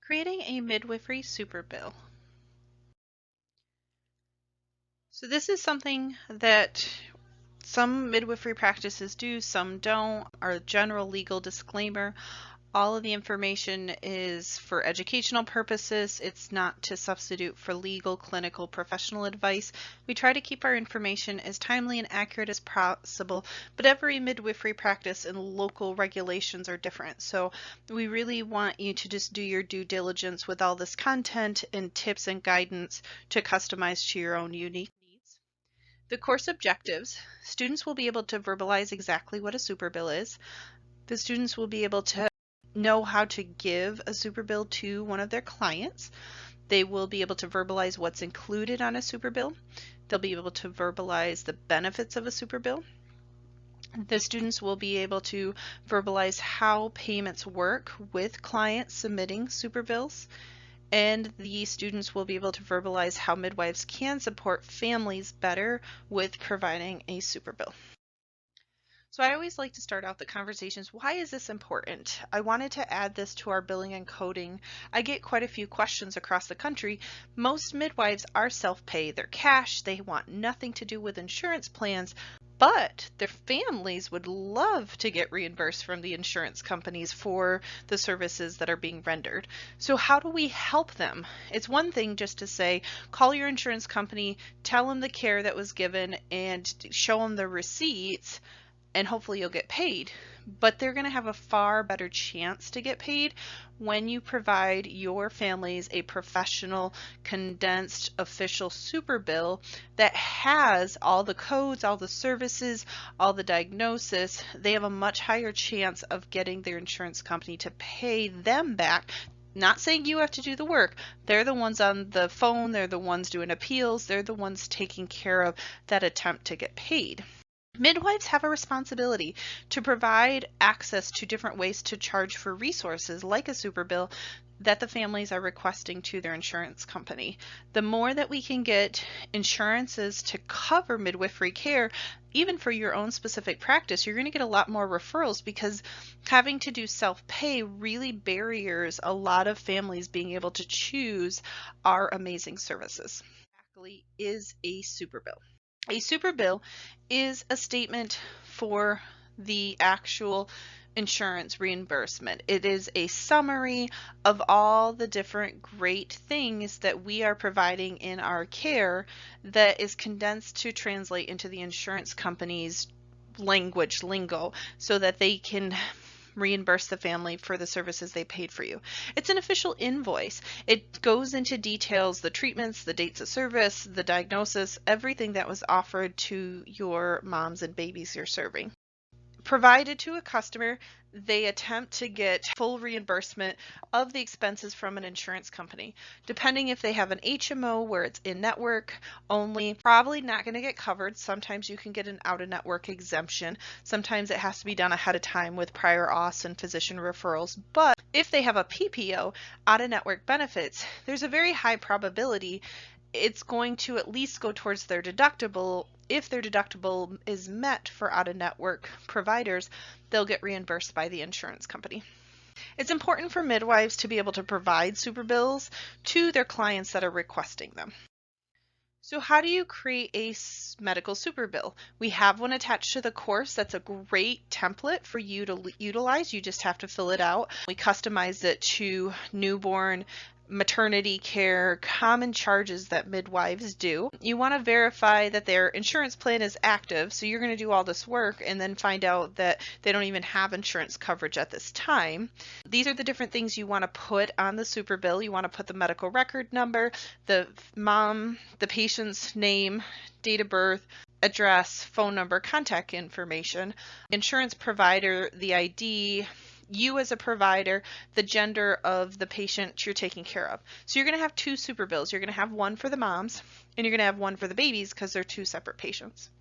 Creating a midwifery superbill. So this is something that some midwifery practices do, some don't. Our general legal disclaimer: all of the information is for educational purposes. It's not to substitute for legal, clinical, professional advice. We try to keep our information as timely and accurate as possible, but every midwifery practice and local regulations are different. So we really want you to just do your due diligence with all this content and tips and guidance to customize to your own unique needs. The course objectives: students will be able to verbalize exactly what a superbill is. The students will be able to know how to give a superbill to one of their clients. They will be able to verbalize what's included on a superbill. They'll be able to verbalize the benefits of a superbill. The students will be able to verbalize how payments work with clients submitting superbills. And the students will be able to verbalize how midwives can support families better with providing a superbill. So I always like to start out the conversations. Why is this important? I wanted to add this to our billing and coding. I get quite a few questions across the country. Most midwives are self-pay. They're cash. They want nothing to do with insurance plans, but their families would love to get reimbursed from the insurance companies for the services that are being rendered. So how do we help them? It's one thing just to say, call your insurance company, tell them the care that was given, and show them the receipts, and hopefully you'll get paid. But they're going to have a far better chance to get paid when you provide your families a professional, condensed, official superbill that has all the codes, all the services, all the diagnosis. They have a much higher chance of getting their insurance company to pay them back. Not saying you have to do the work. They're the ones on the phone. They're the ones doing appeals. They're the ones taking care of that attempt to get paid. Midwives have a responsibility to provide access to different ways to charge for resources like a superbill that the families are requesting to their insurance company. The more that we can get insurances to cover midwifery care, even for your own specific practice, you're going to get a lot more referrals, because having to do self-pay really barriers a lot of families being able to choose our amazing services. Exactly is a superbill. A superbill is a statement for the actual insurance reimbursement. It is a summary of all the different great things that we are providing in our care that is condensed to translate into the insurance company's language, lingo, so that they can reimburse the family for the services they paid for you. It's an official invoice. It goes into details, the treatments, the dates of service, the diagnosis, everything that was offered to your moms and babies you're serving. Provided to a customer, they attempt to get full reimbursement of the expenses from an insurance company. Depending if they have an HMO where it's in-network only, probably not going to get covered. Sometimes you can get an out-of-network exemption. Sometimes it has to be done ahead of time with prior auths and physician referrals. But if they have a PPO, out-of-network benefits, there's a very high probability it's going to at least go towards their deductible. If their deductible is met for out-of-network providers, they'll get reimbursed by the insurance company. It's important for midwives to be able to provide superbills to their clients that are requesting them. So how do you create a medical superbill? We have one attached to the course. That's a great template for you to utilize. You just have to fill it out. We customize it to newborn, maternity care, common charges that midwives do. You want to verify that their insurance plan is active, so you're going to do all this work and then find out that they don't even have insurance coverage at this time. These are the different things you want to put on the superbill. You want to put the medical record number, the mom, the patient's name, date of birth, address, phone number, contact information, insurance provider, the ID, you as a provider, the gender of the patient you're taking care of. So you're going to have two superbills. You're going to have one for the moms and you're going to have one for the babies because they're two separate patients.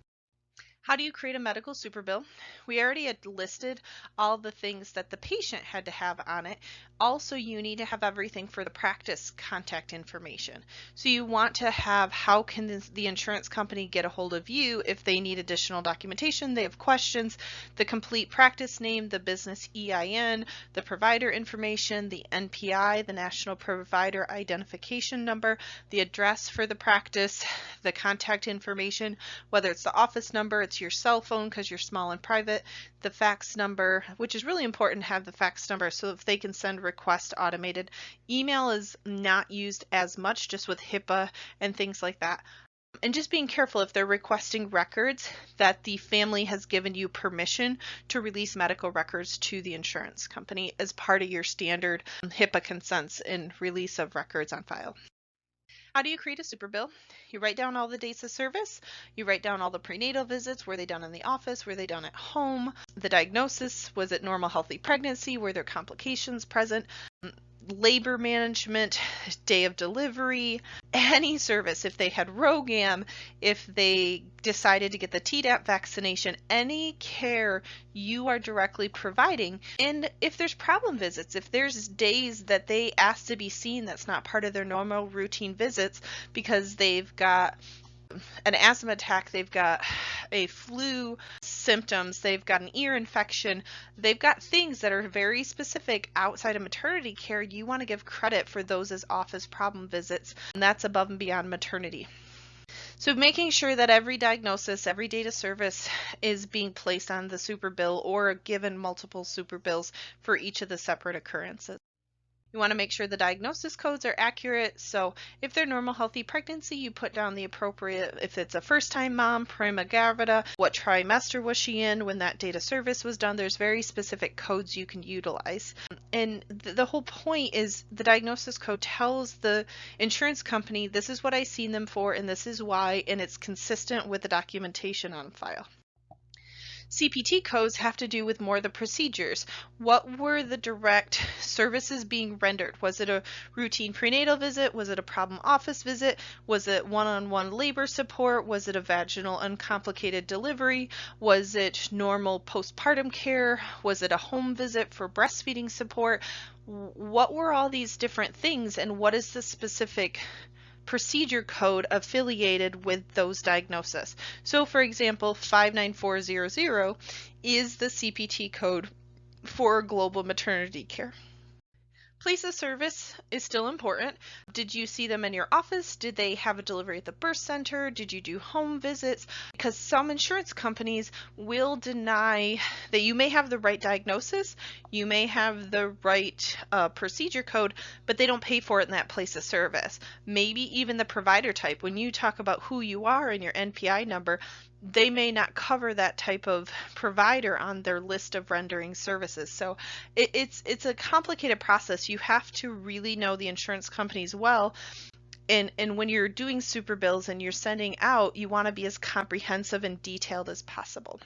How do you create a medical superbill? We already had listed all the things that the patient had to have on it. Also, you need to have everything for the practice contact information. So you want to have how can the insurance company get a hold of you if they need additional documentation, they have questions, the complete practice name, the business EIN, the provider information, the NPI, the National Provider Identification Number, the address for the practice, the contact information, whether it's the office number, it's your cell phone because you're small and private, the fax number, which is really important to have the fax number so if they can send request automated. Email is not used as much, just with HIPAA and things like that. And just being careful if they're requesting records that the family has given you permission to release medical records to the insurance company as part of your standard HIPAA consents and release of records on file. How do you create a Superbill? You write down all the dates of service. You write down all the prenatal visits. Were they done in the office? Were they done at home? The diagnosis, was it normal healthy pregnancy? Were there complications present? Labor management, day of delivery, any service, if they had ROGAM, if they decided to get the Tdap vaccination, any care you are directly providing. And if there's problem visits, if there's days that they ask to be seen that's not part of their normal routine visits because they've got an asthma attack, they've got a flu symptoms, they've got an ear infection, they've got things that are very specific outside of maternity care, you want to give credit for those as office problem visits, and that's above and beyond maternity. So making sure that every diagnosis, every date of service is being placed on the Superbill or given multiple Superbills for each of the separate occurrences. You want to make sure the diagnosis codes are accurate. So if they're normal healthy pregnancy, you put down the appropriate, if it's a first-time mom, prima gravida, what trimester was she in when that date of service was done. There's very specific codes you can utilize. And the whole point is the diagnosis code tells the insurance company, this is what I seen them for and this is why, and it's consistent with the documentation on file. CPT codes have to do with more the procedures. What were the direct services being rendered? Was it a routine prenatal visit? Was it a problem office visit? Was it one-on-one labor support? Was it a vaginal uncomplicated delivery? Was it normal postpartum care? Was it a home visit for breastfeeding support? What were all these different things, and what is the specific procedure code affiliated with those diagnoses? So for example, 59400 is the CPT code for global maternity care. Place of service is still important. Did you see them in your office? Did they have a delivery at the birth center? Did you do home visits? Because some insurance companies will deny that you may have the right diagnosis, you may have the right procedure code, but they don't pay for it in that place of service. Maybe even the provider type. When you talk about who you are and your NPI number, they may not cover that type of provider on their list of rendering services. So it's a complicated process. You have to really know the insurance companies well. And when you're doing Superbills and you're sending out, you want to be as comprehensive and detailed as possible.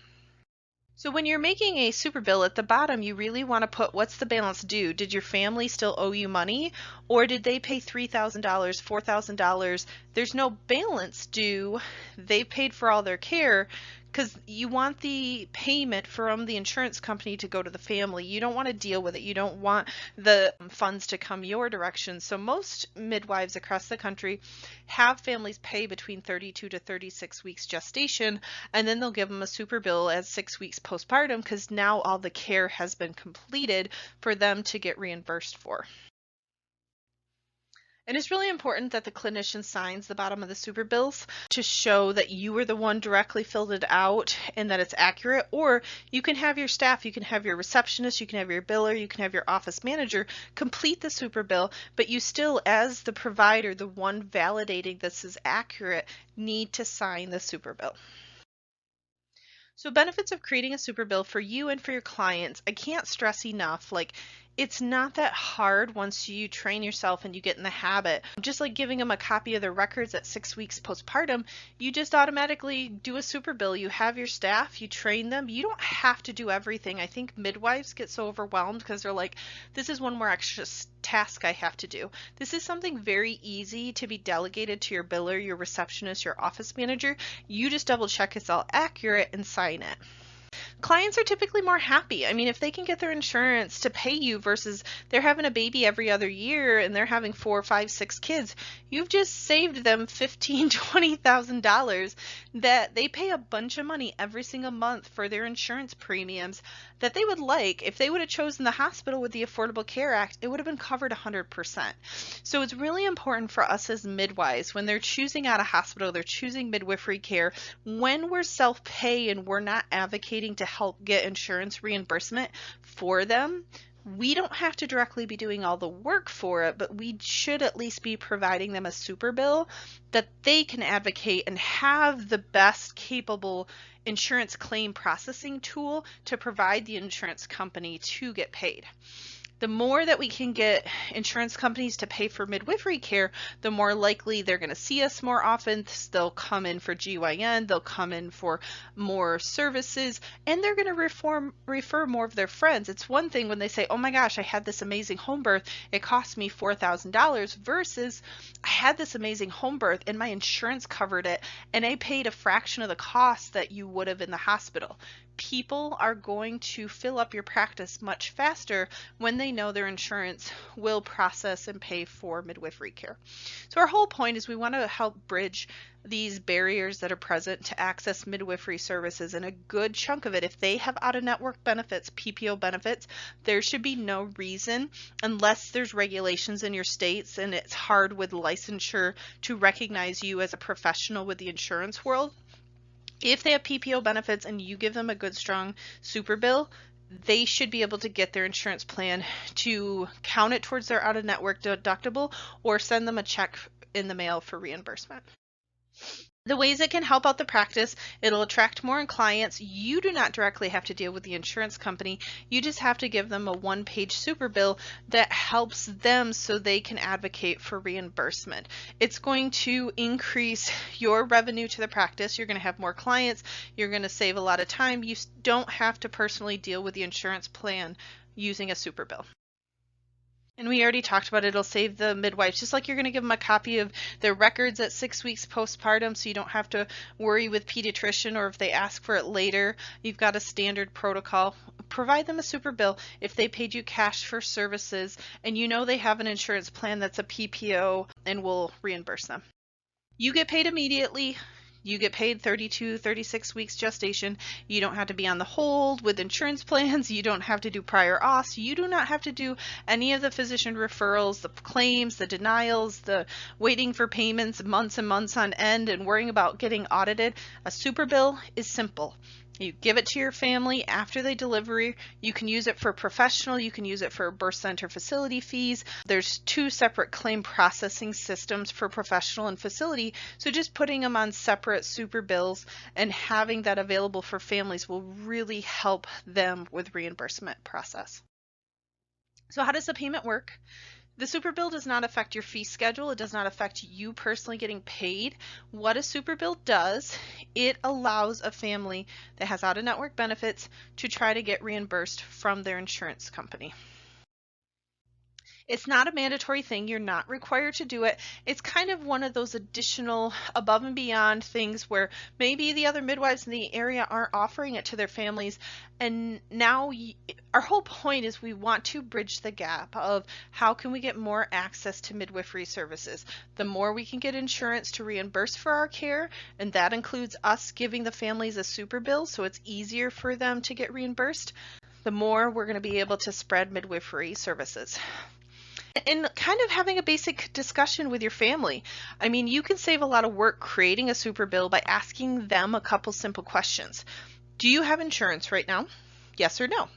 So when you're making a Superbill, at the bottom, you really want to put what's the balance due. Did your family still owe you money, or did they pay $3,000, $4,000? There's no balance due. They paid for all their care, because you want the payment from the insurance company to go to the family. You don't want to deal with it. You don't want the funds to come your direction. So most midwives across the country have families pay between 32 to 36 weeks gestation, and then they'll give them a Superbill as 6 weeks postpartum, because now all the care has been completed for them to get reimbursed for. And it's really important that the clinician signs the bottom of the Superbills to show that you were the one directly filled it out and that it's accurate. Or you can have your staff, you can have your receptionist, you can have your biller, you can have your office manager complete the Superbill, but you still, as the provider, the one validating this is accurate, need to sign the Superbill. So benefits of creating a Superbill for you and for your clients, I can't stress enough, it's not that hard once you train yourself and you get in the habit. Just like giving them a copy of their records at 6 weeks postpartum, you just automatically do a Superbill. You have your staff, you train them. You don't have to do everything. I think midwives get so overwhelmed because they're like, this is one more extra task I have to do. This is something very easy to be delegated to your biller, your receptionist, your office manager. You just double check it's all accurate and sign it. clients are typically more happy. I mean, if they can get their insurance to pay you versus they're having a baby every other year and they're having 4, 5, 6 kids, you've just saved them $15,000, $20,000 that they pay a bunch of money every single month for their insurance premiums that they would like. If they would have chosen the hospital with the Affordable Care Act, it would have been covered 100%. So it's really important for us as midwives when they're choosing out a hospital, they're choosing midwifery care, when we're self-pay and we're not advocating to help get insurance reimbursement for them, we don't have to directly be doing all the work for it, but we should at least be providing them a Superbill that they can advocate and have the best capable insurance claim processing tool to provide the insurance company to get paid. The more that we can get insurance companies to pay for midwifery care, the more likely they're going to see us more often. They'll come in for GYN, they'll come in for more services, and they're going to refer more of their friends. It's one thing when they say, oh my gosh, I had this amazing home birth, it cost me $4,000, versus I had this amazing home birth and my insurance covered it and I paid a fraction of the cost that you would have in the hospital. People are going to fill up your practice much faster when they know their insurance will process and pay for midwifery care. So our whole point is we want to help bridge these barriers that are present to access midwifery services, and a good chunk of it, if they have out-of-network benefits, PPO benefits, there should be no reason, unless there's regulations in your states and it's hard with licensure to recognize you as a professional with the insurance world. If they have PPO benefits and you give them a good strong Superbill, they should be able to get their insurance plan to count it towards their out-of-network deductible or send them a check in the mail for reimbursement. The ways it can help out the practice, it'll attract more clients. You do not directly have to deal with the insurance company. You just have to give them a one-page Superbill that helps them so they can advocate for reimbursement. It's going to increase your revenue to the practice. You're going to have more clients. You're going to save a lot of time. You don't have to personally deal with the insurance plan using a Superbill. And we already talked about it. It'll save the midwives, just like you're going to give them a copy of their records at 6 weeks postpartum, so you don't have to worry with pediatrician, or if they ask for it later, you've got a standard protocol. Provide them a Superbill if they paid you cash for services and you know they have an insurance plan that's a PPO and will reimburse them. You get paid immediately. You get paid 32, 36 weeks gestation. You don't have to be on the hold with insurance plans. You don't have to do prior auths. You do not have to do any of the physician referrals, the claims, the denials, the waiting for payments months and months on end and worrying about getting audited. A Superbill is simple. You give it to your family after they deliver. You can use it for professional. You can use it for birth center facility fees. There's 2 separate claim processing systems for professional and facility. So just putting them on separate Superbills and having that available for families will really help them with reimbursement process. So how does the payment work? The Superbill does not affect your fee schedule. It does not affect you personally getting paid. What a Superbill does, it allows a family that has out-of-network benefits to try to get reimbursed from their insurance company. It's not a mandatory thing. You're not required to do it. It's kind of one of those additional above and beyond things where maybe the other midwives in the area aren't offering it to their families. And now our whole point is we want to bridge the gap of how can we get more access to midwifery services. The more we can get insurance to reimburse for our care, and that includes us giving the families a Superbill so it's easier for them to get reimbursed, the more we're going to be able to spread midwifery services. And kind of having a basic discussion with your family. I mean, you can save a lot of work creating a Superbill by asking them a couple simple questions. Do you have insurance right now? Yes or no?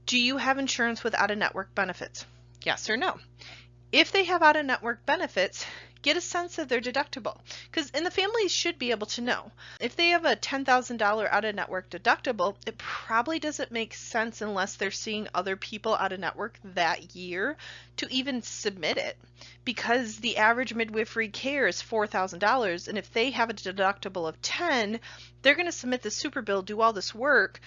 Do you have insurance with out-of-network benefits? Yes or no? If they have out-of-network benefits, get a sense of their deductible, and the families should be able to know. If they have a $10,000 out-of-network deductible, it probably doesn't make sense unless they're seeing other people out-of-network that year to even submit it, because the average midwifery care is $4,000, and if they have a deductible of $10,000, they're going to submit the Superbill, do all this work,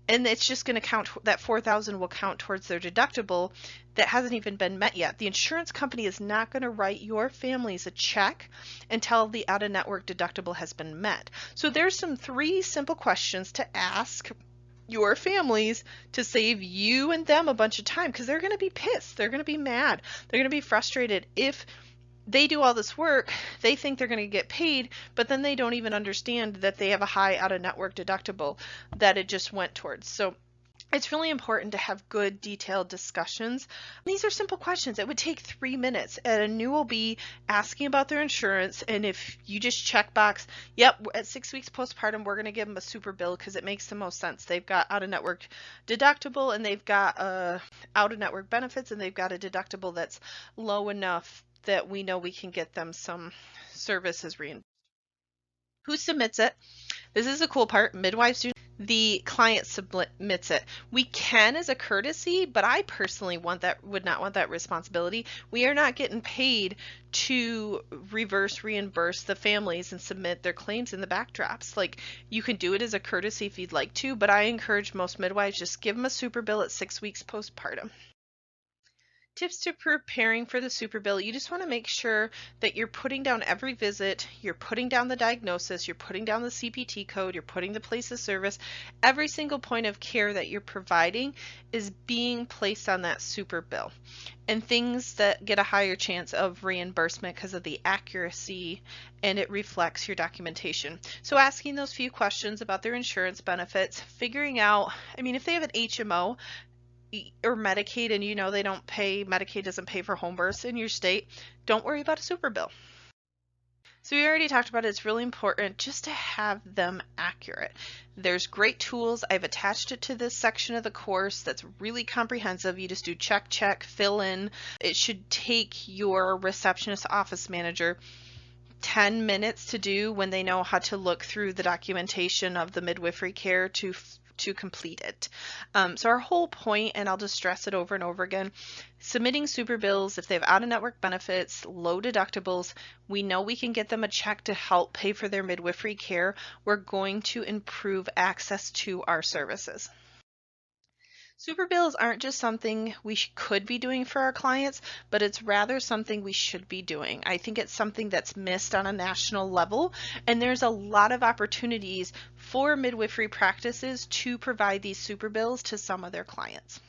and it's just going to count, that $4,000 will count towards their deductible that hasn't even been met yet. The insurance company is not going to write your families a check until the out-of-network deductible has been met. So there's 3 simple questions to ask your families to save you and them a bunch of time, because they're going to be pissed. They're going to be mad. They're going to be frustrated if they do all this work, they think they're going to get paid, but then they don't even understand that they have a high out-of-network deductible that it just went towards. So it's really important to have good detailed discussions. These are simple questions. It would take 3 minutes at a new OB asking about their insurance, and if you just check box, yep, at 6 weeks postpartum, we're going to give them a super bill because it makes the most sense. They've got out-of-network deductible, and they've got out-of-network benefits, and they've got a deductible that's low enough that we know we can get them some services reimbursed. Who submits it? This is a cool part. Midwives do. The client submits it. We can as a courtesy, but I personally would not want that responsibility. We are not getting paid to reimburse the families and submit their claims in the backdrops. Like, you can do it as a courtesy if you'd like to, but I encourage most midwives, just give them a super bill at 6 weeks postpartum. Tips to preparing for the super bill. You just want to make sure that you're putting down every visit, you're putting down the diagnosis, you're putting down the CPT code, you're putting the place of service. Every single point of care that you're providing is being placed on that super bill. And things that get a higher chance of reimbursement because of the accuracy, and it reflects your documentation. So asking those few questions about their insurance benefits, figuring out, I mean, if they have an HMO, or Medicaid, and you know they don't pay, Medicaid doesn't pay for home births in your state, don't worry about a super bill. So we already talked about it. It's really important just to have them accurate. There's great tools. I've attached it to this section of the course that's really comprehensive. You just do check, check, fill in. It should take your receptionist office manager 10 minutes to do when they know how to look through the documentation of the midwifery care to complete it. So our whole point, and I'll just stress it over and over again, submitting super bills, if they have out-of-network benefits, low deductibles, we know we can get them a check to help pay for their midwifery care. We're going to improve access to our services. Super bills aren't just something we could be doing for our clients, but it's rather something we should be doing. I think it's something that's missed on a national level, and there's a lot of opportunities for midwifery practices to provide these super bills to some of their clients.